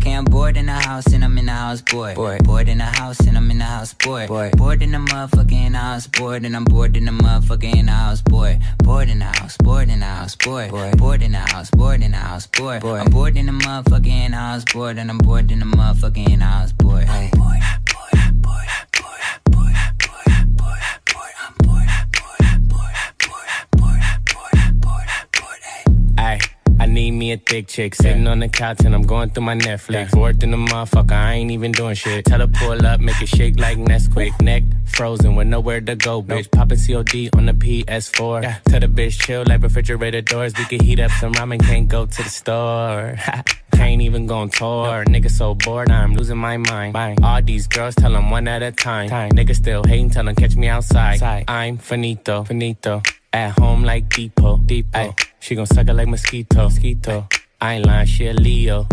Okay, I'm bored in the house and I'm in the house, bored. Bored in the house and I'm in the house, bored. Bored in the motherfucking house, bored and I'm bored in the motherfucking house, bored. Bored in the house, bored in the house, bored. Bored in the house, bored in the house, bored. I'm bored in the motherfucking house, bored and I'm bored in the motherfucking house, bored. Hey. I need me a thick chick sitting on the couch and I'm going through my Netflix. Bored in the motherfucker, I ain't even doing shit. Tell her pull up, make it shake like Nesquik. Neck frozen with nowhere to go, bitch. Poppin' COD on the PS4. Tell the bitch chill like refrigerator doors. We can heat up some ramen, can't go to the store. Can't even go on tour. Nigga so bored, I'm losing my mind. All these girls tell them one at a time. Nigga still hating, tell them catch me outside. I'm finito. At home like Depot. Ay, she gon' suck it like mosquito. I ain't lying, she a Leo.